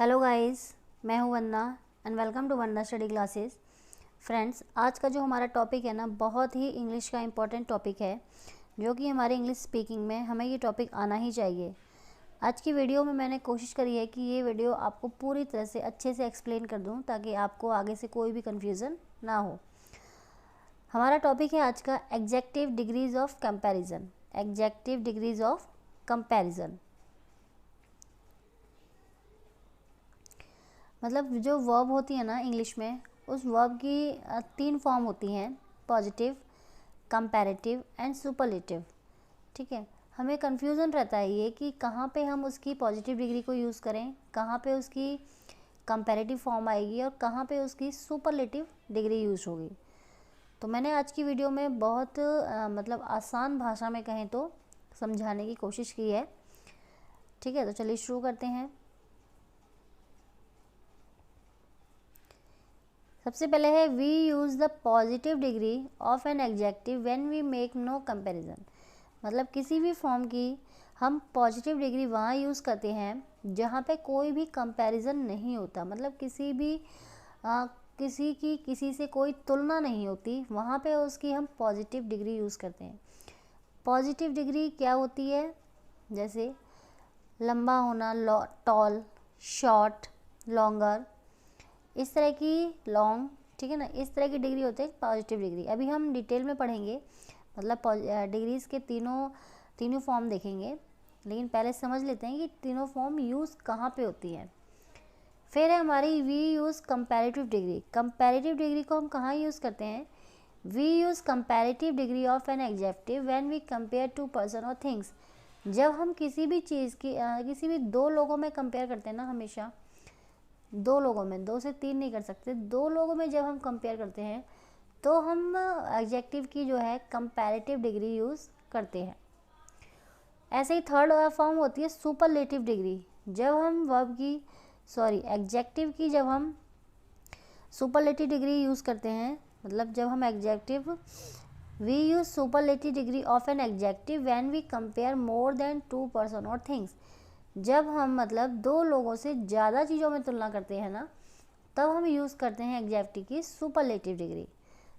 Hello guys, मैं हूं Vandana and welcome to Vandana study classes. Friends, आज का जो हमारा टॉपिक है ना, बहुत ही इंग्लिश का इम्पोर्टेंट टॉपिक है, जो कि हमारे इंग्लिश स्पीकिंग में हमें ये टॉपिक आना ही चाहिए। आज की वीडियो में मैंने कोशिश करी है कि ये वीडियो आपको पूरी तरह से अच्छे से एक्सप्लेन कर दूं, ताकि आपको आगे से कोई भी कन्फ्यूज़न ना हो। हमारा टॉपिक है आज का executive degrees of comparison. Executive degrees of comparison मतलब जो वर्ब होती है ना इंग्लिश में, उस वर्ब की 3 फॉर्म होती हैं: पॉजिटिव, कंपैरेटिव एंड सुपरलेटिव। ठीक है, हमें कन्फ्यूज़न रहता है ये कि कहाँ पे हम उसकी पॉजिटिव डिग्री को यूज़ करें, कहाँ पे उसकी कंपैरेटिव फॉर्म आएगी और कहाँ पे उसकी सुपरलेटिव डिग्री यूज़ होगी। तो मैंने आज की वीडियो में बहुत मतलब आसान भाषा में कहें तो समझाने की कोशिश की है। ठीक है, तो चलिए शुरू करते हैं। सबसे पहले है we use the positive degree of an adjective when we make no comparison. मतलब किसी भी फॉर्म की हम पॉजिटिव डिग्री वहाँ यूज़ करते हैं जहाँ पे कोई भी कंपैरिजन नहीं होता। मतलब किसी की किसी से कोई तुलना नहीं होती, वहाँ पे उसकी हम पॉजिटिव डिग्री यूज़ करते हैं। पॉजिटिव डिग्री क्या होती है? जैसे लंबा होना, टॉल, शॉर्ट, लॉन्गर, इस तरह की लॉन्ग, ठीक है ना, इस तरह की डिग्री होती है पॉजिटिव डिग्री। अभी हम डिटेल में पढ़ेंगे, मतलब डिग्रीज़ के तीनों फॉर्म देखेंगे, लेकिन पहले समझ लेते हैं कि तीनों फॉर्म यूज़ कहाँ पे होती हैं। फिर है हमारी we use comparative degree. Comparative degree को हम कहाँ यूज़ करते हैं? We use comparative degree of an adjective when we compare to person और थिंग्स। जब हम किसी भी चीज़ की किसी भी दो लोगों में कंपेयर करते हैं ना, हमेशा दो लोगों में, 2 से 3 नहीं कर सकते, 2 लोगों में जब हम कंपेयर करते हैं तो हम एडजेक्टिव की जो है कंपैरेटिव डिग्री यूज़ करते हैं। ऐसे ही थर्ड फॉर्म होती है सुपरलेटिव डिग्री। जब हम एडजेक्टिव की जब हम सुपरलेटिव डिग्री यूज़ करते हैं, मतलब जब हम adjective we use superlative degree of an adjective when we compare more than 2 person और थिंग्स। जब हम मतलब 2 लोगों से ज़्यादा चीज़ों में तुलना करते हैं ना, तब हम यूज़ करते हैं एडजेक्टिव की सुपरलेटिव डिग्री।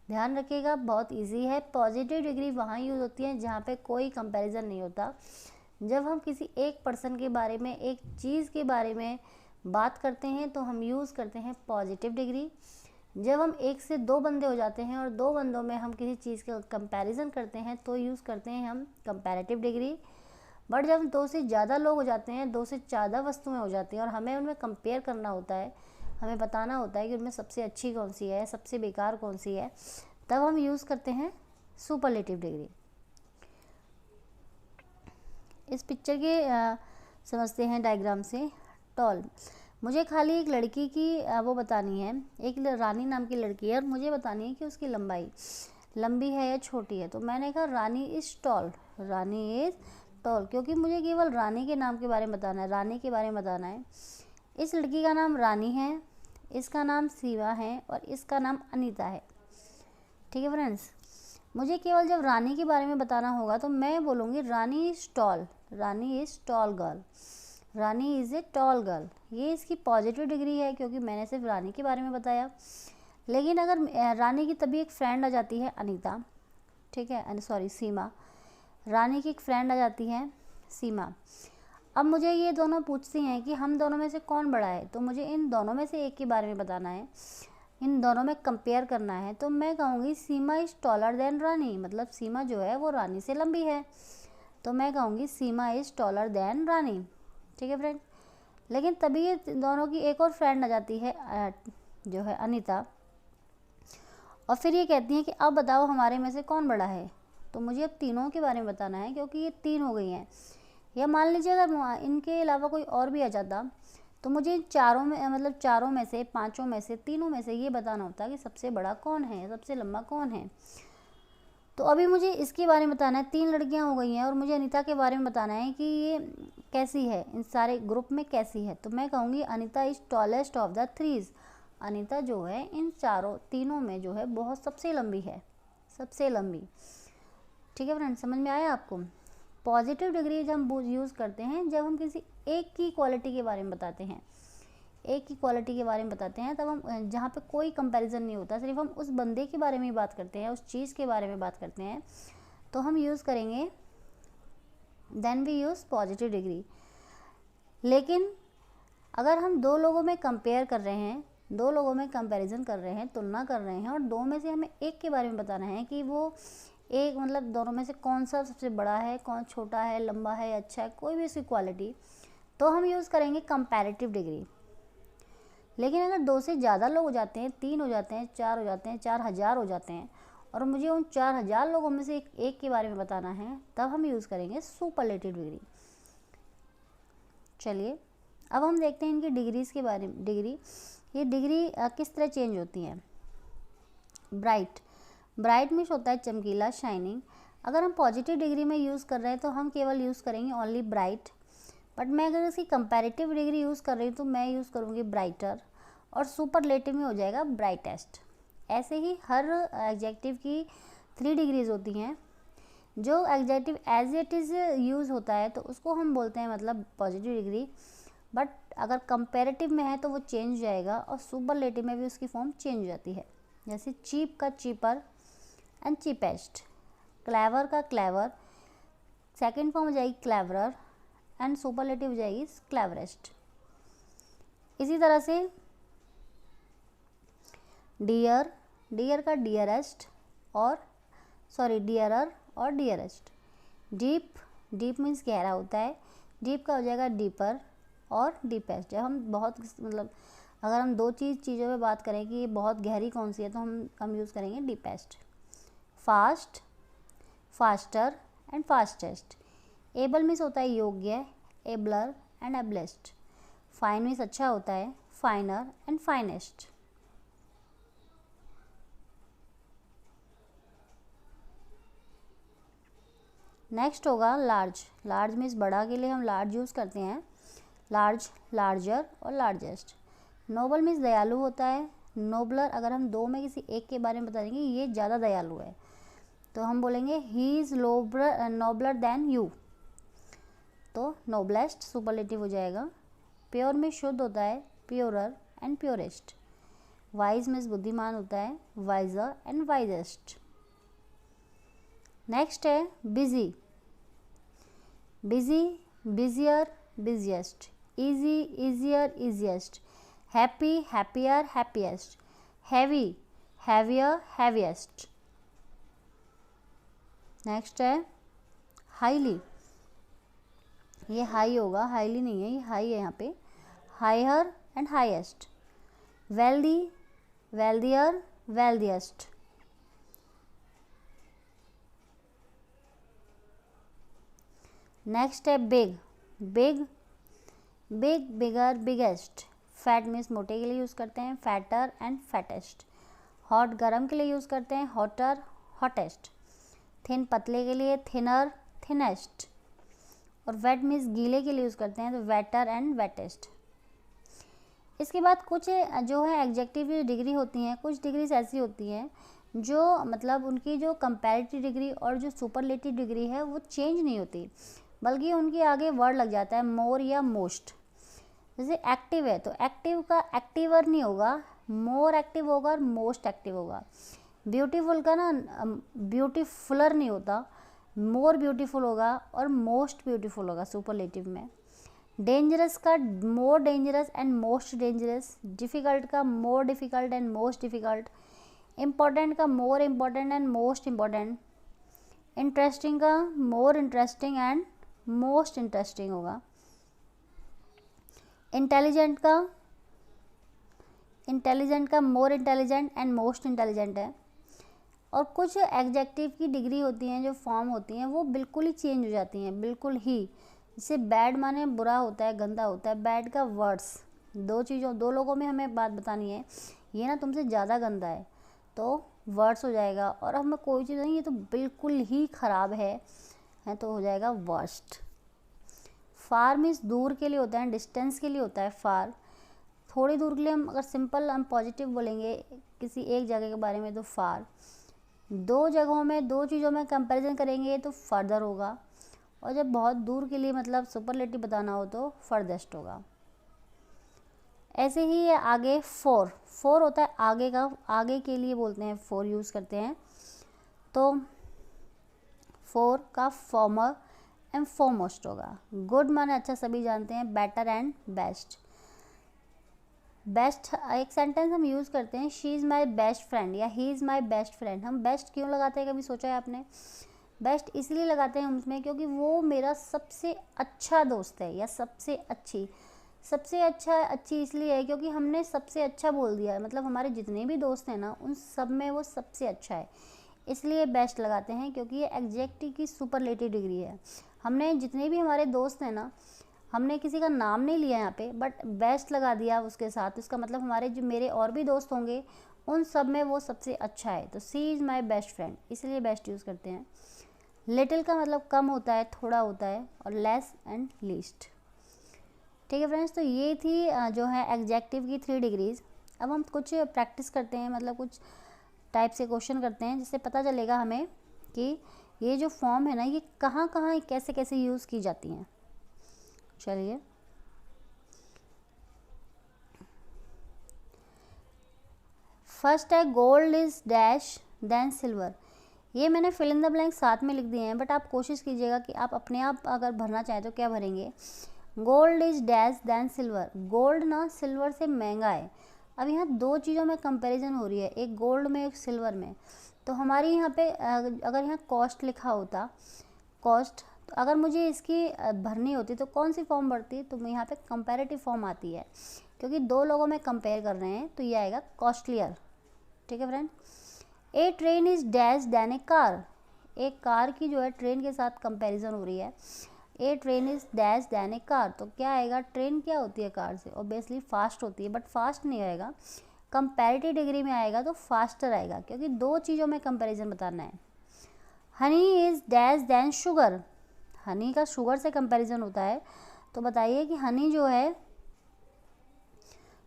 ध्यान रखिएगा, बहुत इजी है। पॉजिटिव डिग्री वहाँ यूज़ होती है जहाँ पे कोई कंपैरिजन नहीं होता। जब हम किसी एक पर्सन के बारे में, एक चीज़ के बारे में बात करते हैं तो हम यूज़ करते हैं पॉजिटिव डिग्री। जब हम 1 से 2 बंदे हो जाते हैं और 2 बंदों में हम किसी चीज़ का कंपैरिजन करते हैं तो यूज़ करते हैं हम कंपैरेटिव डिग्री। बट जब 2 से ज़्यादा लोग हो जाते हैं, 2 से ज़्यादा वस्तुएं हो जाती हैं और हमें उनमें कंपेयर करना होता है, हमें बताना होता है कि उनमें सबसे अच्छी कौन सी है, सबसे बेकार कौन सी है, तब हम यूज़ करते हैं सुपरलेटिव डिग्री। इस पिक्चर के समझते हैं डायग्राम से। टॉल, मुझे खाली एक लड़की की वो बतानी है। एक रानी नाम की लड़की है और मुझे बतानी है कि उसकी लंबाई लंबी है या छोटी है। तो मैंने कहा Rani is tall, Rani is tall, क्योंकि मुझे केवल रानी के नाम के बारे में बताना है, रानी के बारे में बताना है। इस लड़की का नाम रानी है, इसका नाम सीमा है और इसका नाम अनीता है। ठीक है फ्रेंड्स, मुझे केवल जब रानी के बारे में बताना होगा तो मैं बोलूँगी Rani is tall, Rani is tall girl, Rani is a tall girl. ये इसकी पॉजिटिव डिग्री है क्योंकि मैंने सिर्फ रानी के बारे में बताया। लेकिन अगर रानी की तभी एक फ्रेंड आ जाती है अनीता, ठीक है, सॉरी सीमा, रानी की एक फ्रेंड आ जाती है सीमा। अब मुझे ये दोनों पूछती हैं कि हम दोनों में से कौन बड़ा है, तो मुझे इन दोनों में से एक के बारे में बताना है, इन दोनों में कंपेयर करना है। तो मैं कहूँगी सीमा इज़ टॉलर देन रानी, मतलब सीमा जो है वो रानी से लंबी है, तो मैं कहूँगी सीमा इज़ टॉलर देन रानी। ठीक है फ्रेंड, लेकिन तभी ये दोनों की एक और फ्रेंड आ जाती है जो है अनीता, और फिर ये कहती हैं कि अब बताओ हमारे में से कौन बड़ा है। तो मुझे अब तीनों के बारे में बताना है क्योंकि ये 3 हो गई हैं। या मान लीजिए अगर इनके अलावा कोई और भी आ जाता तो मुझे चारों में, मतलब चारों में से, 5 में से, तीनों में से ये बताना होता कि सबसे बड़ा कौन है, सबसे लंबा कौन है। तो अभी मुझे इसके बारे में बताना है। 3 लड़कियां हो गई हैं और मुझे अनीता के बारे में बताना है कि ये कैसी है, इन सारे ग्रुप में कैसी है। तो मैं कहूँगी Anita is tallest of the threes. Anita जो है इन तीनों में जो है बहुत सबसे लंबी है, सबसे लंबी। ठीक है फ्रेंड, समझ में आया आपको? पॉजिटिव डिग्री जब हम यूज़ करते हैं जब हम किसी एक की क्वालिटी के बारे में बताते हैं, एक ही क्वालिटी के बारे में बताते हैं, तब हम जहाँ पे कोई कंपैरिजन नहीं होता, सिर्फ हम उस बंदे के बारे में ही बात करते हैं, उस चीज़ के बारे में बात करते हैं, तो हम यूज़ करेंगे then we use positive degree. लेकिन अगर हम दो लोगों में कंपेयर कर रहे हैं, दो लोगों में कंपैरिजन कर रहे हैं, तुलना कर रहे हैं, और दो में से हमें एक के बारे में बताना है कि वो एक मतलब दोनों में से कौन सा सबसे बड़ा है, कौन छोटा है, लंबा है, अच्छा है, कोई भी उसकी क्वालिटी, तो हम यूज़ करेंगे कंपैरेटिव डिग्री। लेकिन अगर दो से ज़्यादा लोग हो जाते हैं, 3 हो जाते हैं, 4 हो जाते हैं, 4000 हो जाते हैं, और मुझे उन 4000 लोगों में से एक के बारे में बताना है, तब हम यूज़ करेंगे सुपरलेटिव डिग्री। चलिए अब हम देखते हैं इनकी डिग्रीज़ के बारे में। ये डिग्री किस तरह चेंज होती हैं। ब्राइट मीन्स होता है चमकीला, शाइनिंग। अगर हम पॉजिटिव डिग्री में यूज़ कर रहे हैं तो हम केवल यूज़ करेंगे ओनली ब्राइट, बट मैं अगर इसकी कंपैरेटिव डिग्री यूज़ कर रही हूँ तो मैं यूज़ करूँगी ब्राइटर, और सुपरलेटिव में हो जाएगा ब्राइटेस्ट। ऐसे ही हर एडजेक्टिव की 3 डिग्रीज होती हैं। जो adjective as it is use होता है तो उसको हम बोलते हैं मतलब पॉजिटिव डिग्री, बट अगर कंपैरेटिव में है तो वो चेंज हो जाएगा, और सुपरलेटिव में भी उसकी फॉर्म चेंज हो जाती है। जैसे चीप का चीपर एंड चीपेस्ट, क्लेवर का क्लेवर, सेकंड फॉर्म हो जाएगी क्लेवरर, एंड सुपरलेटिव हो जाएगी क्लेवरेस्ट। इसी तरह से डियर का डियरेस्ट और डियरर और डियरेस्ट। डीप मीन्स गहरा होता है, डीप का हो जाएगा डीपर और डीपेस्ट। जब हम बहुत मतलब अगर हम दो चीज़ों में बात करें कि ये बहुत गहरी कौन सी है तो हम यूज़ करेंगे deepest. Faster and fastest. Able means होता है योग्य, abler and ablest. Fine means अच्छा होता है, फाइनर एंड फाइनेस्ट। नेक्स्ट होगा लार्ज मीन्स बड़ा के लिए हम लार्ज यूज़ करते हैं, लार्जर और लार्जेस्ट। नोबल मीन्स दयालु होता है, नोबलर अगर हम दो में किसी एक के बारे में बता देंगे ये ज़्यादा दयालु है तो हम बोलेंगे he is nobler than you, तो नोबलेस्ट सुपरलेटिव हो जाएगा। प्योर में शुद्ध होता है, purer and purest. Wise means बुद्धिमान होता है, वाइजर एंड वाइजेस्ट। नेक्स्ट है busier, busiest. Easy, easier, easiest. Happy, happier, happiest. Heavy, heavier, heaviest. Next है हाईली, ये हाई होगा, हाईली नहीं है, ये हाई है यहाँ पे। Higher and highest. Wealthy, wealthier, wealthiest. Next है बिगर, बिगेस्ट। फैट मीन्स मोटे के लिए यूज़ करते हैं, फैटर एंड फैटेस्ट। हॉट गर्म के लिए यूज़ करते हैं, हॉटर, हॉटेस्ट। थिन पतले के लिए, थिनर, थिनेस्ट। और वेट मीन्स गीले के लिए यूज़ करते हैं, तो वेटर एंड वेटेस्ट। इसके बाद कुछ जो है एग्जेक्टिव डिग्री होती हैं, कुछ डिग्रीज ऐसी होती हैं जो मतलब उनकी जो कंपैरेटिव डिग्री और जो सुपरलेटिव डिग्री है वो चेंज नहीं होती, बल्कि उनके आगे वर्ड लग जाता है मोर या मोस्ट। जैसे एक्टिव है तो एक्टिव का एक्टिवर नहीं होगा, मोर एक्टिव होगा और मोस्ट एक्टिव होगा। ब्यूटीफुल का ना ब्यूटीफुलर नहीं होता, मोर ब्यूटीफुल होगा और मोस्ट ब्यूटीफुल होगा सुपरलेटिव में। डेंजरस का more dangerous and most dangerous. Difficult का more difficult and most difficult. Important का more important and most important. Interesting का more interesting and most interesting होगा। इंटेलिजेंट का more intelligent and most intelligent है। और कुछ एडजेक्टिव की डिग्री होती हैं, जो फॉर्म होती हैं वो बिल्कुल ही चेंज हो जाती हैं, बिल्कुल ही। जैसे बैड माने बुरा होता है, गंदा होता है। बैड का वर्ड्स, दो लोगों में हमें बात बतानी है, ये ना तुमसे ज़्यादा गंदा है तो वर्ड्स हो जाएगा, और हमें कोई चीज़ नहीं ये तो बिल्कुल ही ख़राब है तो हो जाएगा वर्स्ट। फार मीन्स दूर के लिए होता है, डिस्टेंस के लिए होता है फार। थोड़ी दूर के लिए हम अगर सिंपल हम पॉजिटिव बोलेंगे किसी एक जगह के बारे में तो फार। दो जगहों में दो चीज़ों में कंपैरिजन करेंगे तो फर्दर होगा, और जब बहुत दूर के लिए मतलब सुपरलेटिव बताना हो तो फर्देस्ट होगा। ऐसे ही है आगे 4, 4 होता है आगे का, आगे के लिए बोलते हैं 4 यूज़ करते हैं। तो 4 का फॉर्मर एंड फॉरमोस्ट होगा। गुड माने अच्छा सभी जानते हैं, बेटर एंड बेस्ट। बेस्ट एक सेंटेंस हम यूज़ करते हैं, she is my best friend या he is my best friend. हम बेस्ट क्यों लगाते हैं, कभी सोचा है आपने? बेस्ट इसलिए लगाते हैं हम उसमें क्योंकि वो मेरा सबसे अच्छा दोस्त है या सबसे अच्छी। सबसे अच्छी इसलिए है क्योंकि हमने सबसे अच्छा बोल दिया है, मतलब हमारे जितने भी दोस्त हैं ना उन सब में वो सबसे अच्छा है, इसलिए बेस्ट लगाते हैं क्योंकि ये एग्जेक्टिव की सुपरलेटिव डिग्री है। हमने जितने भी हमारे दोस्त हैं ना, हमने किसी का नाम नहीं लिया यहाँ पे, बट बेस्ट लगा दिया उसके साथ, इसका मतलब हमारे जो मेरे और भी दोस्त होंगे उन सब में वो सबसे अच्छा है। तो सी इज़ माई बेस्ट फ्रेंड, इसलिए बेस्ट यूज़ करते हैं। लिटिल का मतलब कम होता है, थोड़ा होता है, और लेस एंड लीस्ट। ठीक है फ्रेंड्स, तो ये थी जो है एग्जेक्टिव की 3 डिग्रीज। अब हम कुछ प्रैक्टिस करते हैं, मतलब कुछ टाइप से क्वेश्चन करते हैं जिससे पता चलेगा हमें कि ये जो फॉर्म है ना ये कहाँ कहाँ कैसे कैसे यूज़ की जाती हैं। चलिए, फर्स्ट है gold is dash than silver. ये मैंने फिल इन द ब्लैंक साथ में लिख दिए हैं, बट आप कोशिश कीजिएगा कि आप अपने आप अगर भरना चाहें तो क्या भरेंगे। Gold is dash than silver, gold ना सिल्वर से महंगा है। अब यहाँ 2 चीज़ों में कंपैरिजन हो रही है, एक गोल्ड में एक सिल्वर में। तो हमारी यहाँ पे अगर यहाँ कॉस्ट लिखा होता, कॉस्ट, तो अगर मुझे इसकी भरनी होती तो कौन सी फॉर्म भरती, तो यहाँ पे कंपैरेटिव फॉर्म आती है क्योंकि 2 लोगों में कंपेयर कर रहे हैं, तो ये आएगा कॉस्टलियर। ठीक है friend. A train is dash than a car, एक कार की जो है ट्रेन के साथ कंपैरिजन हो रही है। A train is dash than a car, तो क्या आएगा, ट्रेन क्या होती है कार से, ऑब्वियसली फास्ट होती है, बट फास्ट नहीं आएगा, कंपैरेटिव डिग्री में आएगा तो फास्टर आएगा क्योंकि 2 चीज़ों में कंपैरिजन बताना है। Honey is dash than sugar, honey का शुगर से कंपैरिजन होता है, तो बताइए कि हनी जो है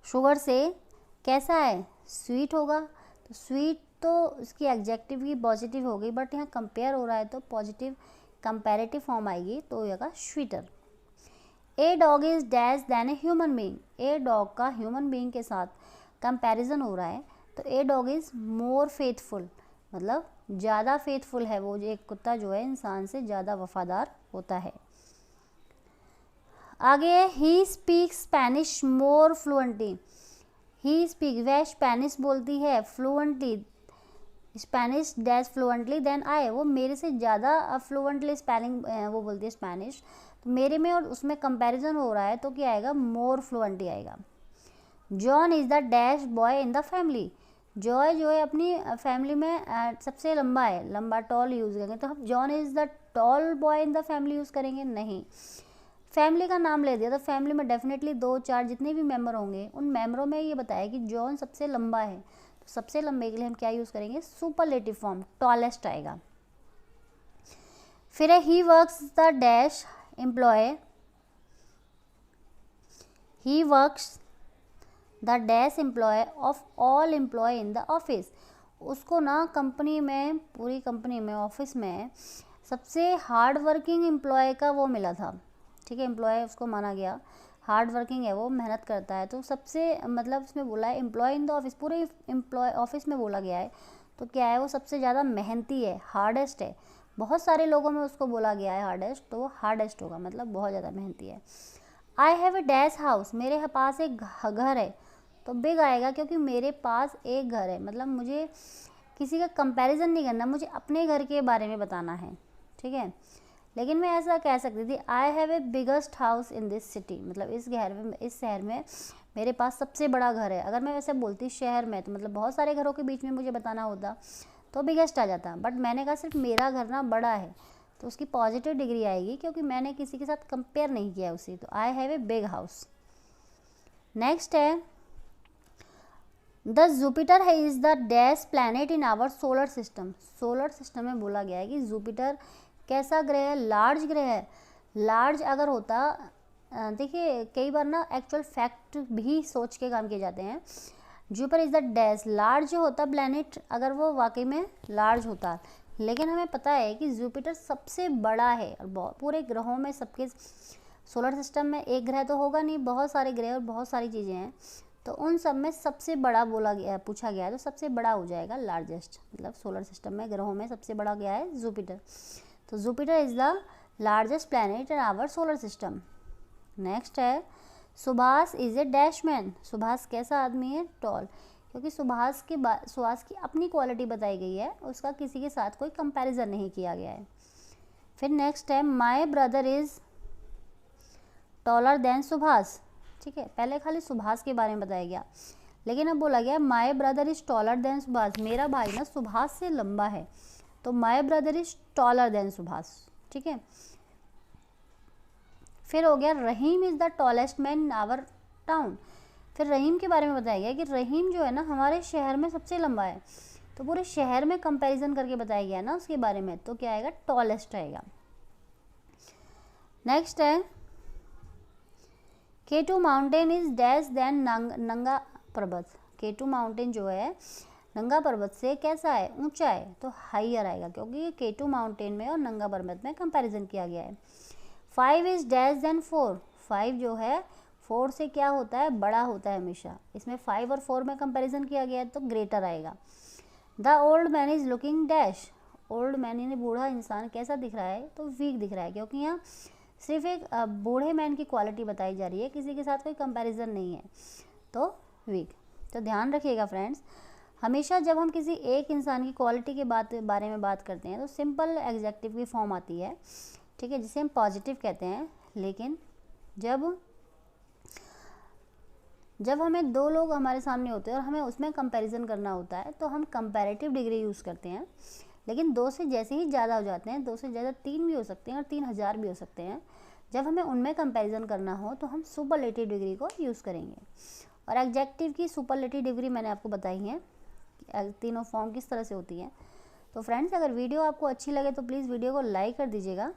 शुगर से कैसा है, स्वीट होगा। तो स्वीट तो इसकी एग्जेक्टिव की पॉजिटिव हो गई, बट यहाँ कंपेयर हो रहा है तो पॉजिटिव कंपैरेटिव फॉर्म आएगी, तो होगा sweeter. A dog is dash than a human being, a dog का ह्यूमन बीइंग के साथ कंपैरिजन हो रहा है, तो a dog is more faithful, मतलब ज़्यादा फेथफुल है वो, जो एक कुत्ता जो है इंसान से ज़्यादा वफादार होता है। आगे he speaks Spanish more fluently, he speak वह स्पेनिश बोलती है fluently, Spanish dash fluently than I, वो मेरे से ज़्यादा फ्लुएंटली स्पेलिंग वो बोलती है स्पेनिश, तो मेरे में और उसमें कंपैरिजन हो रहा है तो क्या आएगा, मोर फ्लुएंटली आएगा। John is the dash boy in the family, Joy जो है अपनी फैमिली में सबसे लंबा है, लंबा टॉल यूज़ करेंगे, तो हम John is the tall boy in the family use करेंगे, नहीं। फैमिली का नाम ले दिया तो फैमिली में डेफिनेटली 2-4 जितने भी मेंबर होंगे उन मेंबरों में ये बताया कि जॉन सबसे लंबा है, तो सबसे लंबे के लिए हम क्या यूज़ करेंगे, सुपरलेटिव फॉर्म, टॉलेस्ट आएगा। फिर है he works the dash employ, he works the dash employ of all employ in the office, उसको ना कंपनी में, पूरी कंपनी में, ऑफिस में सबसे हार्ड वर्किंग एम्प्लॉय का वो मिला था। ठीक है, एम्प्लॉय उसको माना गया, हार्ड वर्किंग है वो, मेहनत करता है, तो सबसे मतलब उसमें बोला है एम्प्लॉय इन द ऑफिस, पूरे एम्प्लॉय ऑफिस में बोला गया है, तो क्या है वो सबसे ज़्यादा मेहनती है, हार्डेस्ट है। बहुत सारे लोगों में उसको बोला गया है हार्डेस्ट, तो वो हार्डेस्ट होगा, मतलब बहुत ज़्यादा मेहनती है। आई हैव ए डैश हाउस, मेरे पास एक घर है, तो बिग आएगा क्योंकि मेरे पास एक घर है, मतलब मुझे किसी का कंपैरिजन नहीं करना, मुझे अपने घर के बारे में बताना है। ठीक है, लेकिन मैं ऐसा कह सकती थी आई have A biggest house in this city, मतलब इस शहर में मेरे पास सबसे बड़ा घर है। अगर मैं वैसे बोलती शहर में तो मतलब बहुत सारे घरों के बीच में मुझे बताना होता तो बिगेस्ट आ जाता, बट मैंने कहा सिर्फ मेरा घर ना बड़ा है, तो उसकी पॉजिटिव डिग्री आएगी क्योंकि मैंने किसी के साथ कंपेयर नहीं किया उसे, तो I have a big house. Next है द जुपिटर है is the dash planet in our solar system, solar system में बोला गया है कि जुपिटर कैसा ग्रह है, लार्ज ग्रह है। लार्ज अगर होता, देखिए कई बार ना एक्चुअल फैक्ट भी सोच के काम किए जाते हैं। Jupiter is the dash, large जो होता प्लैनेट अगर वो वाकई में लार्ज होता, लेकिन हमें पता है कि जुपिटर सबसे बड़ा है और पूरे ग्रहों में सबके सोलर सिस्टम में एक ग्रह तो होगा नहीं, बहुत सारे ग्रह और बहुत सारी चीज़ें हैं, तो उन सब में सबसे बड़ा बोला गया, पूछा गया है, तो सबसे बड़ा हो जाएगा लार्जेस्ट, मतलब सोलर सिस्टम में ग्रहों में सबसे बड़ा क्या है, जुपिटर। तो Jupiter is the largest planet in our solar system. Next है Subhash is a dashman. Subhash कैसा आदमी है, टॉल, क्योंकि सुभाष की अपनी क्वालिटी बताई गई है, उसका किसी के साथ कोई कंपैरिजन नहीं किया गया है। फिर नेक्स्ट है my brother is taller than Subhash. ठीक है, पहले खाली सुभाष के बारे में बताया गया, लेकिन अब बोला गया my brother is taller than Subhash, मेरा भाई ना सुभाष से लंबा है, तो my brother is taller than Subhash. ठीक है, फिर हो गया Rahim is the tallest man in our town. फिर रहीम के बारे में बताया गया कि रहीम जो है ना हमारे शहर में सबसे लंबा है, तो पूरे शहर में कंपैरिजन करके बताया गया ना उसके बारे में, तो क्या आएगा, टॉलेस्ट आएगा। नेक्स्ट है K2 mountain is dash then नंगा पर्वत। K2 माउंटेन जो है नंगा पर्वत से कैसा है, ऊंचा है, तो हाइयर आएगा, क्योंकि K2 माउंटेन में और नंगा पर्वत में कंपैरिजन किया गया है। 5 इज डैश देन 4। 5 जो है 4 से क्या होता है, बड़ा होता है हमेशा, इसमें 5 और 4 में कंपैरिजन किया गया है, तो ग्रेटर आएगा। The old man is looking dash. Old man यानी बूढ़ा इंसान कैसा दिख रहा है, तो वीक दिख रहा है, क्योंकि यहाँ सिर्फ एक बूढ़े मैन की क्वालिटी बताई जा रही है, किसी के साथ कोई कंपैरिजन नहीं है, तो वीक। तो ध्यान रखिएगा फ्रेंड्स, हमेशा जब हम किसी एक इंसान की क्वालिटी के बारे में बात करते हैं तो सिंपल एग्जेक्टिव की फॉर्म आती है, ठीक है, जिसे हम पॉजिटिव कहते हैं। लेकिन जब हमें दो लोग हमारे सामने होते हैं और हमें उसमें कंपैरिजन करना होता है, तो हम कंपैरेटिव डिग्री यूज़ करते हैं। लेकिन 2 से जैसे ही ज़्यादा हो जाते हैं, 2 से ज़्यादा 3 भी हो सकते हैं और 3000 भी हो सकते हैं, जब हमें उनमें कंपैरिजन करना हो तो हम सुपरलेटिव डिग्री को यूज़ करेंगे। और एग्जेक्टिव की सुपरलेटिव डिग्री मैंने आपको बताई है, तीनों फॉर्म किस तरह से होती है। तो फ्रेंड्स, अगर वीडियो आपको अच्छी लगे तो प्लीज़ वीडियो को लाइक कर दीजिएगा,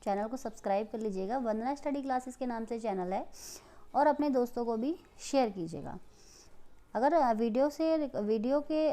चैनल को सब्सक्राइब कर लीजिएगा, वंदना स्टडी क्लासेस के नाम से चैनल है, और अपने दोस्तों को भी शेयर कीजिएगा। अगर वीडियो के